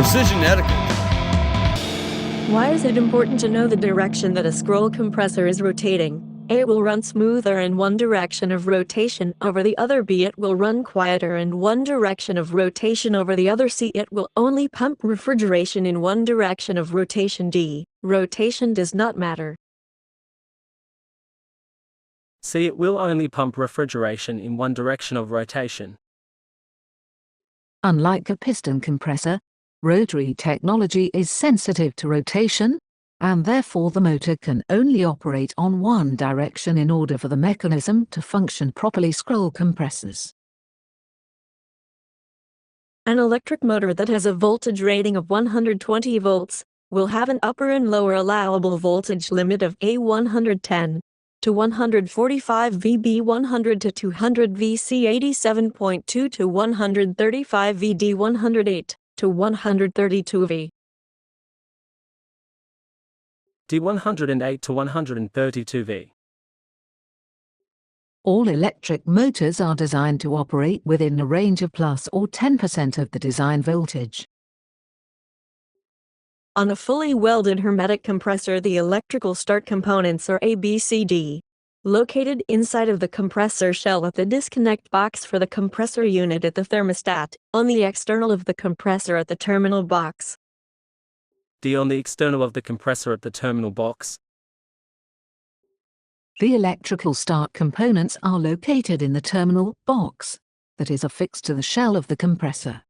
Precision etiquette. Why is it important to know the direction that a scroll compressor is rotating? A. It will run smoother in one direction of rotation over the other. B. It will run quieter in one direction of rotation over the other. C. It will only pump refrigeration in one direction of rotation. D. Rotation does not matter. C. It will only pump refrigeration in one direction of rotation. Unlike a piston compressor, rotary technology is sensitive to rotation, and therefore the motor can only operate on one direction in order for the mechanism to function properly. Scroll compressors. An electric motor that has a voltage rating of 120 volts will have an upper and lower allowable voltage limit of A 110 to 145 V, B 100 to 200 V, C 87.2 to 135 V, D 108 to 132 V. D 108 to 132 V. All electric motors are designed to operate within a range of plus or 10% of the design voltage. On a fully welded hermetic compressor, the electrical start components are A, B, C, D, located inside of the compressor shell at the disconnect box for the compressor unit at the thermostat, on the external of the compressor at the terminal box. D on the external of the compressor at the terminal box. The electrical start components are located in the terminal box that is affixed to the shell of the compressor.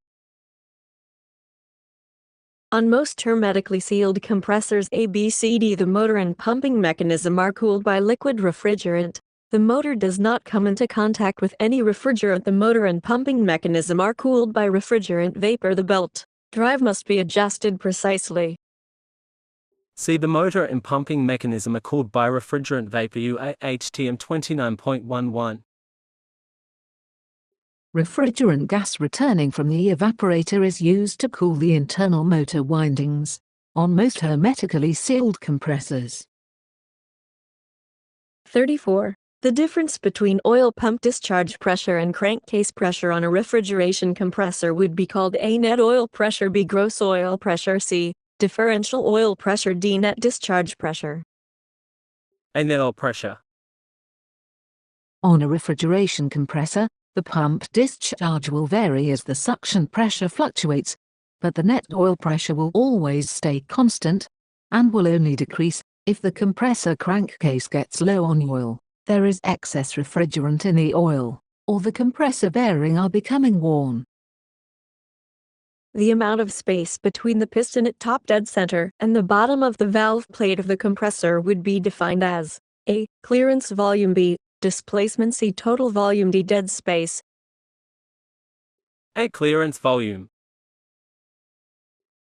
On most hermetically sealed compressors A, B, C, D, the motor and pumping mechanism are cooled by liquid refrigerant. The motor does not come into contact with any refrigerant. The motor and pumping mechanism are cooled by refrigerant vapor. The belt drive must be adjusted precisely. C. The motor and pumping mechanism are cooled by refrigerant vapor UAHTM 29.11. Refrigerant gas returning from the evaporator is used to cool the internal motor windings on most hermetically sealed compressors. 34. The difference between oil pump discharge pressure and crankcase pressure on a refrigeration compressor would be called A. Net oil pressure, B. Gross oil pressure, C. Differential oil pressure, D. Net discharge pressure. A. Net oil pressure. On a refrigeration compressor, the pump discharge will vary as the suction pressure fluctuates, but the net oil pressure will always stay constant, and will only decrease if the compressor crankcase gets low on oil, there is excess refrigerant in the oil, or the compressor bearing are becoming worn. The amount of space between the piston at top dead center and the bottom of the valve plate of the compressor would be defined as A. Clearance volume, B. Displacement, C. Total volume, D. Dead space. A. Clearance volume.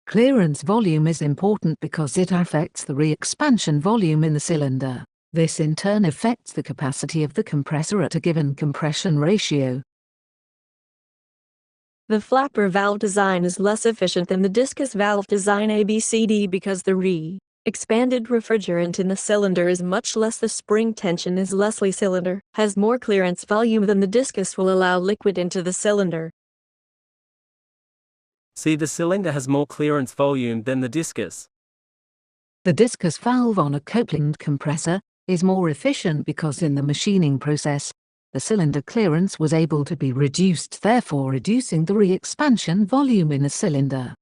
Clearance volume is important because it affects the re-expansion volume in the cylinder. This in turn affects the capacity of the compressor at a given compression ratio. The flapper valve design is less efficient than the discus valve design ABCD because the expanded refrigerant in the cylinder is much less. The spring tension is less. The cylinder has more clearance volume than the discus will allow liquid into the cylinder. C. The cylinder has more clearance volume than the discus. The discus valve on a Copeland compressor is more efficient because in the machining process, the cylinder clearance was able to be reduced, therefore reducing the re-expansion volume in the cylinder.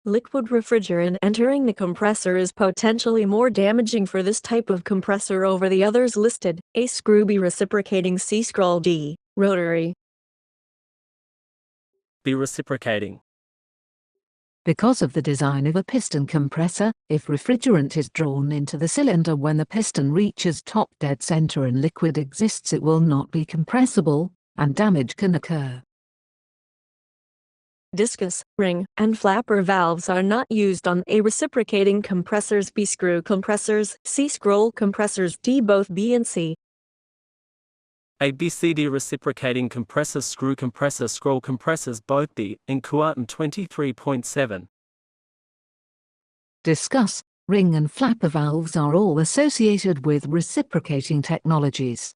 Liquid refrigerant entering the compressor is potentially more damaging for this type of compressor over the others listed. A. Screw, B. Reciprocating, C. Scroll, D. Rotary. B. Reciprocating. Because of the design of a piston compressor, if refrigerant is drawn into the cylinder when the piston reaches top dead center and liquid exists, it will not be compressible, and damage can occur. Discus, ring, and flapper valves are not used on A. Reciprocating compressors, B. Screw compressors, C. Scroll compressors, D. Both B and C. A. B. C. D. Reciprocating compressors, screw compressor, scroll compressors, both D. In Quantum 23.7. Discuss, ring and flapper valves are all associated with reciprocating technologies.